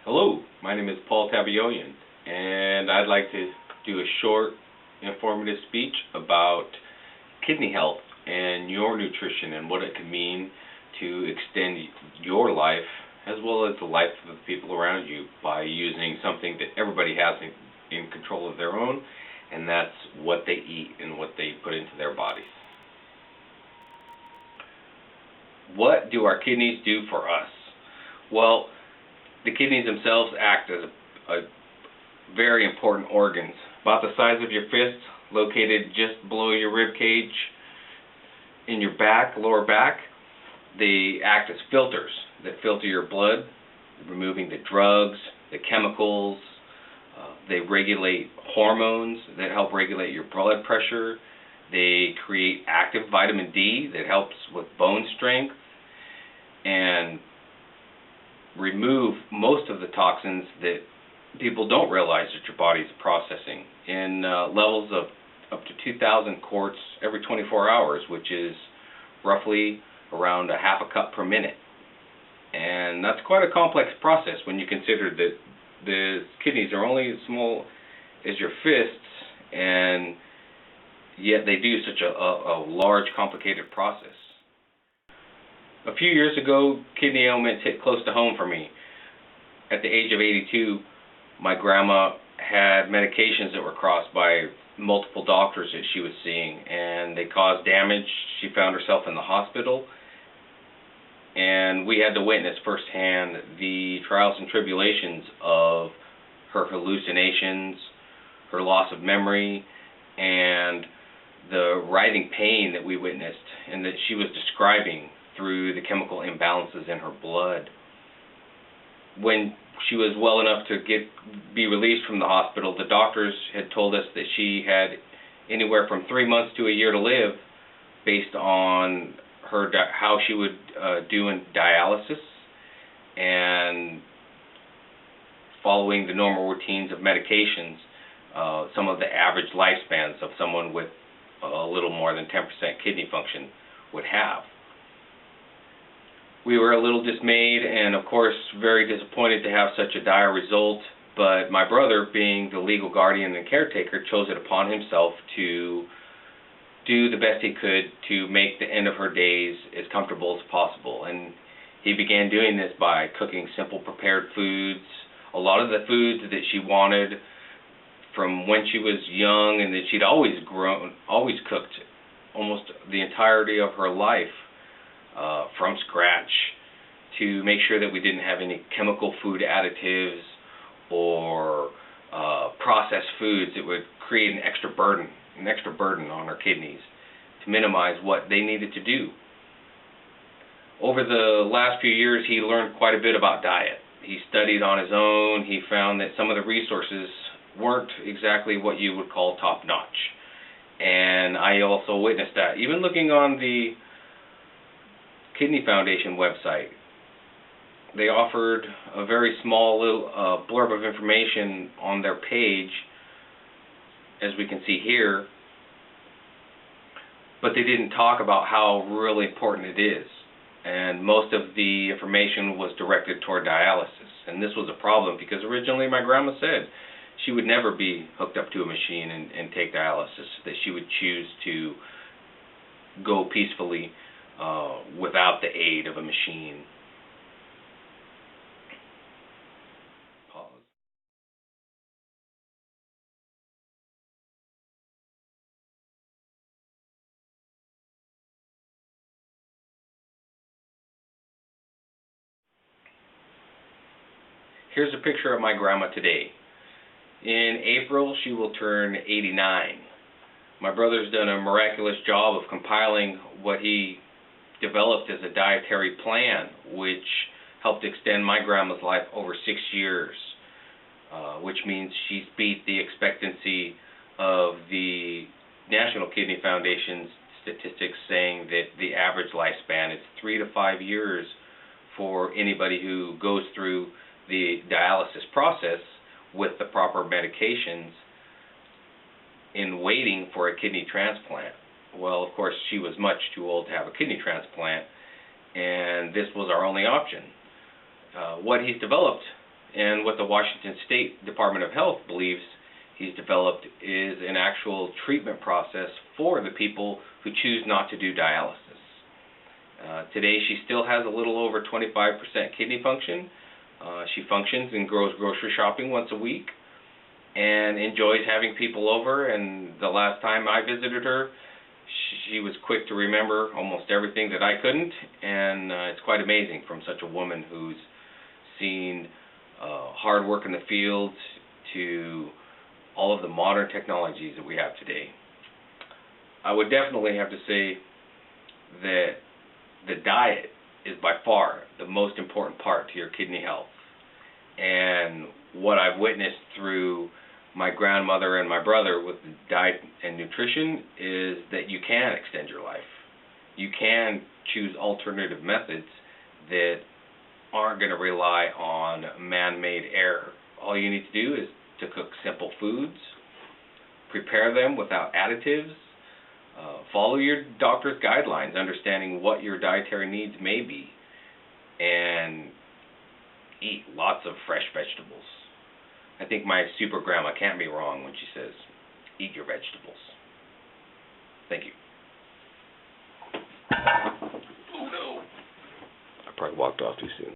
Hello, my name is Paul Tabayoyan, and I'd like to do a short, informative speech about kidney health and your nutrition and what it can mean to extend your life as well as the life of the people around you by using something that everybody has in control of their own, and that's what they eat and what they put into their bodies. What do our kidneys do for us? Well, the kidneys themselves act as a very important organs, about the size of your fist, located just below your rib cage in your back, lower back. They act as filters that filter your blood, removing the drugs, the chemicals. They regulate hormones that help regulate your blood pressure. They create active vitamin D that helps with bone strength and remove most of the toxins that people don't realize that your body is processing in levels of up to 2,000 quarts every 24 hours, which is roughly around a half a cup per minute. And that's quite a complex process when you consider that the kidneys are only as small as your fists, and yet they do such a large, complicated process. A few years ago, kidney ailments hit close to home for me. At the age of 82, my grandma had medications that were crossed by multiple doctors that she was seeing, and they caused damage. She found herself in the hospital, and we had to witness firsthand the trials and tribulations of her hallucinations, her loss of memory, and the writhing pain that we witnessed and that she was describing through the chemical imbalances in her blood. When she was well enough to be released from the hospital, the doctors had told us that she had anywhere from 3 months to a year to live based on her how she would do in dialysis and following the normal routines of medications, some of the average lifespans of someone with a little more than 10% kidney function would have. We were a little dismayed and, of course, very disappointed to have such a dire result, but my brother, being the legal guardian and caretaker, chose it upon himself to do the best he could to make the end of her days as comfortable as possible. And he began doing this by cooking simple prepared foods, a lot of the foods that she wanted from when she was young and that she'd always cooked almost the entirety of her life. From scratch, to make sure that we didn't have any chemical food additives or processed foods that would create an extra burden on our kidneys, to minimize what they needed to do. Over the last few years, he learned quite a bit about diet. He studied on his own. He found that some of the resources weren't exactly what you would call top-notch, and I also witnessed that. Even looking on the Kidney Foundation website, they offered a very small little blurb of information on their page, as we can see here, but they didn't talk about how really important it is, and most of the information was directed toward dialysis. And this was a problem because originally my grandma said she would never be hooked up to a machine and take dialysis, that she would choose to go peacefully without the aid of a machine. Pause. Here's a picture of my grandma today. In April, she will turn 89. My brother's done a miraculous job of compiling what he developed as a dietary plan, which helped extend my grandma's life over 6 years, which means she's beat the expectancy of the National Kidney Foundation's statistics, saying that the average lifespan is 3 to 5 years for anybody who goes through the dialysis process with the proper medications in waiting for a kidney transplant. Well, of course, she was much too old to have a kidney transplant, and this was our only option. What he's developed And what the Washington State Department of Health believes he's developed is an actual treatment process for the people who choose not to do dialysis. Today she still has a little over 25% kidney function. She functions and goes grocery shopping once a week and enjoys having people over, and the last time I visited her, she was quick to remember almost everything that I couldn't, and it's quite amazing from such a woman who's seen hard work in the fields to all of the modern technologies that we have today. I would definitely have to say that the diet is by far the most important part to your kidney health. And what I've witnessed through my grandmother and my brother with diet and nutrition is that you can extend your life. You can choose alternative methods that aren't going to rely on man-made error. All you need to do is to cook simple foods, prepare them without additives, follow your doctor's guidelines, understanding what your dietary needs may be, and eat lots of fresh vegetables. I think my super grandma can't be wrong when she says, eat your vegetables. Thank you. Oh no. I probably walked off too soon.